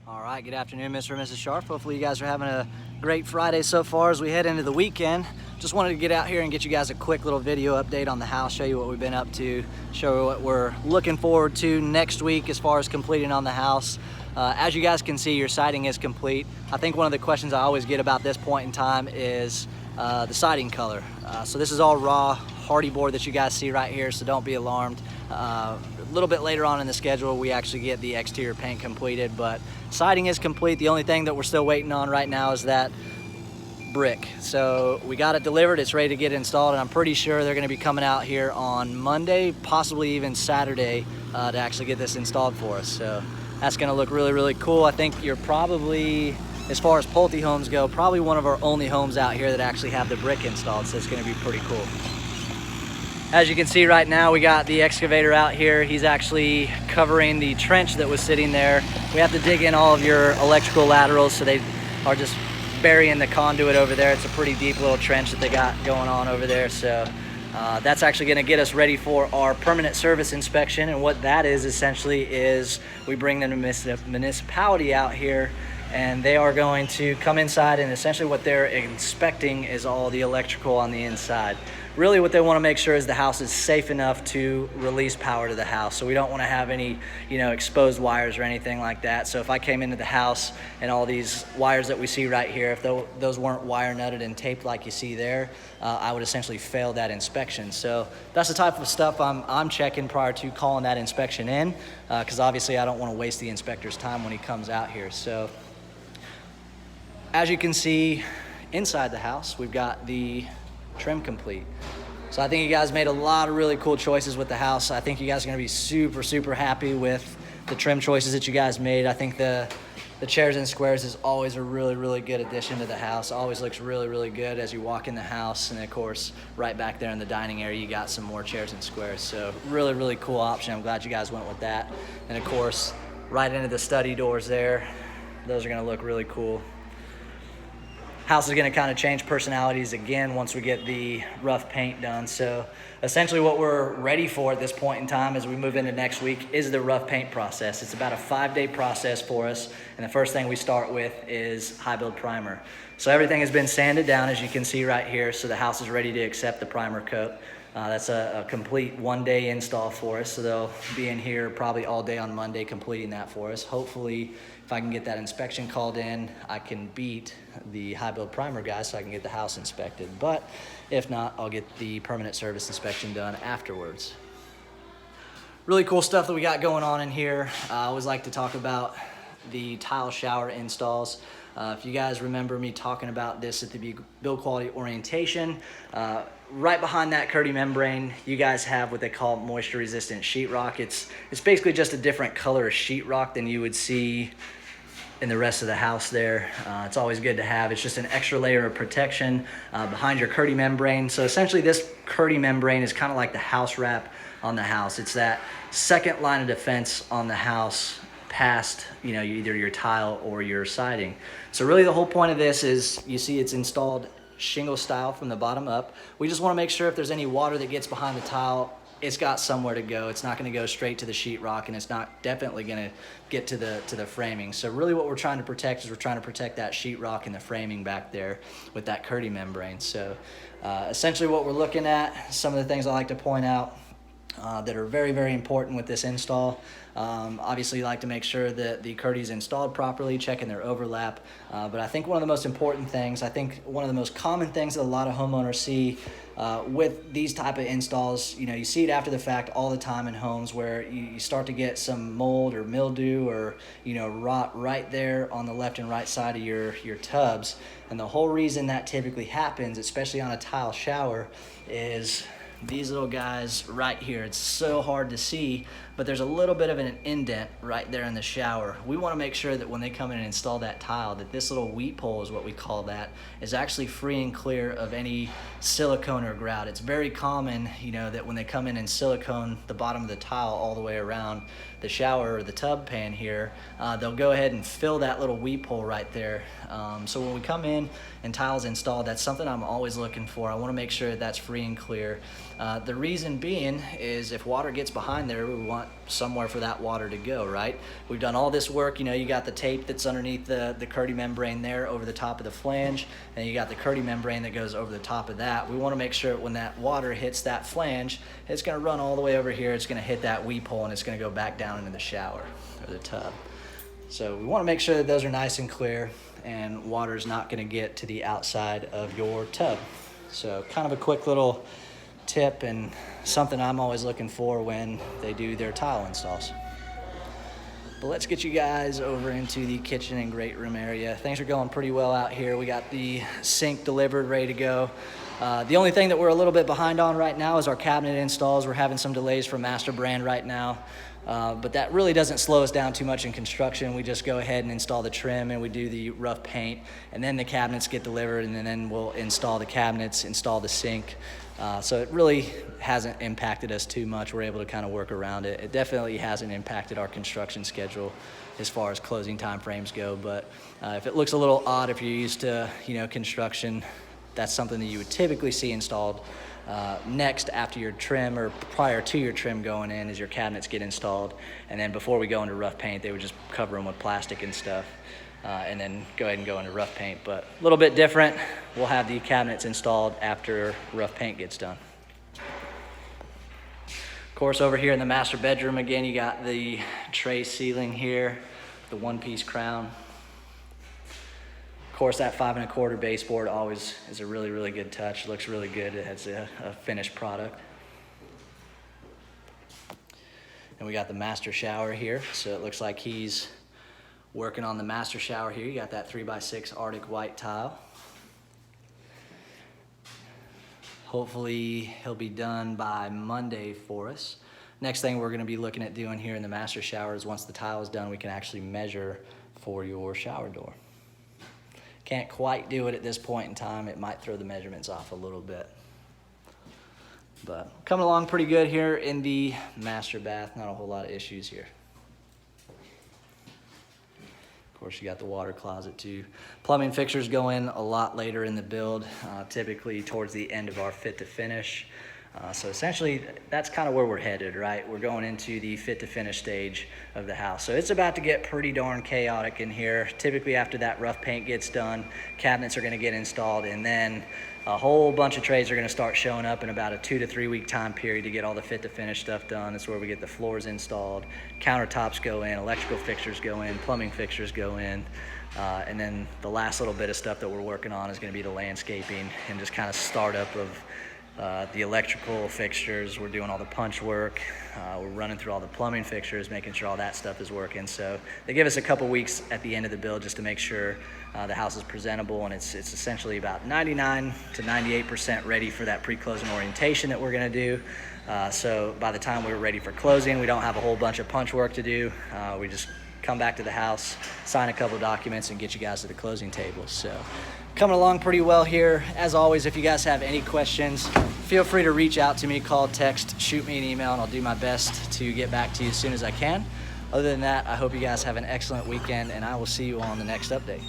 All right, good afternoon, Mr. and Mrs. Sharp. Hopefully you guys are having a great Friday so far as we head into the weekend. Just wanted to get out here and get you guys a quick little video update on the house, show you what we've been up to, show you what we're looking forward to next week as far as completing on the house. As you guys can see, your siding is complete. I think one of the questions I always get about this point in time is the siding color. So this is all raw hardy board that you guys see right here, so don't be alarmed. A little bit later on in the schedule, we actually get the exterior paint completed, but siding is complete. The only thing that we're still waiting on right now is that brick. So we got it delivered, it's ready to get installed, and I'm pretty sure they're gonna be coming out here on Monday, possibly even Saturday, to actually get this installed for us. So that's gonna look really, really cool. I think you're probably, as far as Pulte homes go, probably one of our only homes out here that actually have the brick installed, so it's gonna be pretty cool. As you can see right now, we got the excavator out here. He's actually covering the trench that was sitting there. We have to dig in all of your electrical laterals, so they are just burying the conduit over there. It's a pretty deep little trench that they got going on over there. So that's actually gonna get us ready for our permanent service inspection. And what that is essentially is we bring the municipality out here, and they are going to come inside, and essentially what they're inspecting is all the electrical on the inside. Really what they want to make sure is the house is safe enough to release power to the house. So we don't want to have any, exposed wires or anything like that. So if I came into the house and all these wires that we see right here, if those weren't wire nutted and taped like you see there, I would essentially fail that inspection. So that's the type of stuff I'm checking prior to calling that inspection in, because obviously I don't want to waste the inspector's time when he comes out here. So as you can see inside the house, we've got the trim complete. So I think you guys made a lot of really cool choices with the house. I think you guys are gonna be super, super happy with the trim choices that you guys made. I think the chairs and squares is always a really, really good addition to the house. Always looks really, really good as you walk in the house. And of course, right back there in the dining area, you got some more chairs and squares. So really, really cool option. I'm glad you guys went with that. And of course, right into the study doors there. Those are gonna look really cool. House is going to kind of change personalities again once we get the rough paint done. So essentially what we're ready for at this point in time as we move into next week is the rough paint process. It's about a 5-day process for us, and the first thing we start with is high build primer. So everything has been sanded down, as you can see right here, so the house is ready to accept the primer coat. That's a complete 1-day install for us, so they'll be in here probably all day on Monday completing that for us. Hopefully, if I can get that inspection called in, I can beat the high build primer guys so I can get the house inspected. But if not, I'll get the permanent service inspection done afterwards. Really cool stuff that we got going on in here. I always like to talk about the tile shower installs. If you guys remember me talking about this at the build quality orientation, right behind that Kerdi membrane, you guys have what they call moisture resistant sheetrock. It's basically just a different color of sheetrock than you would see in the rest of the house there. It's always good to have. It's just an extra layer of protection behind your Kerdi membrane. So essentially this Kerdi membrane is kind of like the house wrap on the house. It's that second line of defense on the house past either your tile or your siding. So really the whole point of this is, you see it's installed shingle style from the bottom up. We just want to make sure if there's any water that gets behind the tile, it's got somewhere to go. It's not going to go straight to the sheetrock, and it's not definitely going to get to the framing. So really what we're trying to protect is we're trying to protect that sheetrock and the framing back there with that Kerdi membrane. So essentially what we're looking at, some of the things I like to point out that are very, very important with this install. Obviously you like to make sure that the Kerdi is installed properly, checking their overlap. But I think one of the most important things, I think one of the most common things that a lot of homeowners see with these type of installs, you see it after the fact all the time in homes where you start to get some mold or mildew or rot right there on the left and right side of your tubs. And the whole reason that typically happens, especially on a tile shower, is these little guys right here. It's so hard to see, but there's a little bit of an indent right there in the shower. We want to make sure that when they come in and install that tile, that this little weep hole, is what we call that, is actually free and clear of any silicone or grout. It's very common, that when they come in and silicone the bottom of the tile all the way around the shower or the tub pan here, they'll go ahead and fill that little weep hole right there. So when we come in and tiles installed, that's something I'm always looking for. I want to make sure that that's free and clear. The reason being is if water gets behind there, we want want somewhere for that water to go, right? We've done all this work. You know, you got the tape that's underneath the Kerdi membrane there over the top of the flange, and you got the Kerdi membrane that goes over the top of that. We want to make sure when that water hits that flange, it's going to run all the way over here. It's going to hit that weep hole, and it's going to go back down into the shower or the tub. So we want to make sure that those are nice and clear, and water's not going to get to the outside of your tub. So kind of a quick little tip and something I'm always looking for when they do their tile installs. But let's get you guys over into the kitchen and great room area. Things are going pretty well out here. We got the sink delivered, ready to go. The only thing that we're a little bit behind on right now is our cabinet installs. We're having some delays from MasterBrand right now. But that really doesn't slow us down too much in construction. We just go ahead and install the trim, and we do the rough paint, and then the cabinets get delivered, and then we'll install the cabinets, install the sink. So it really hasn't impacted us too much. We're able to kind of work around it. It definitely hasn't impacted our construction schedule as far as closing time frames go. But if it looks a little odd, if you're used to, you know, construction, that's something that you would typically see installed next after your trim, or prior to your trim going in, as your cabinets get installed. And then before we go into rough paint, they would just cover them with plastic and stuff, and then go ahead and go into rough paint. But a little bit different. We'll have the cabinets installed after rough paint gets done. Of course, over here in the master bedroom, again, you got the tray ceiling here, the one-piece crown. Of course, that 5 1/4 baseboard always is a really, really good touch. It looks really good. It has a finished product. And we got the master shower here. So it looks like he's working on the master shower here. You got that 3x6 Arctic white tile. Hopefully he'll be done by Monday for us. Next thing we're gonna be looking at doing here in the master shower is, once the tile is done, we can actually measure for your shower door. Can't quite do it at this point in time. It might throw the measurements off a little bit. But coming along pretty good here in the master bath. Not a whole lot of issues here. Of course, you got the water closet too. Plumbing fixtures go in a lot later in the build, typically towards the end of our fit to finish. So essentially, that's kind of where we're headed, right? We're going into the fit to finish stage of the house. So it's about to get pretty darn chaotic in here. Typically after that rough paint gets done, cabinets are gonna get installed, and then a whole bunch of trades are gonna start showing up in about a 2 to 3 week time period to get all the fit to finish stuff done. That's where we get the floors installed, countertops go in, electrical fixtures go in, plumbing fixtures go in. And then the last little bit of stuff that we're working on is gonna be the landscaping and just kind of startup of the electrical fixtures. We're doing all the punch work. We're running through all the plumbing fixtures, making sure all that stuff is working. So they give us a couple weeks at the end of the build just to make sure the house is presentable, and it's essentially about 99 to 98% ready for that pre-closing orientation that we're gonna do. So by the time we're ready for closing, we don't have a whole bunch of punch work to do. We just come back to the house, sign a couple documents, and get you guys to the closing table. So coming along pretty well here. As always, if you guys have any questions, feel free to reach out to me, call, text, shoot me an email, and I'll do my best to get back to you as soon as I can. Other than that, I hope you guys have an excellent weekend, and I will see you on the next update.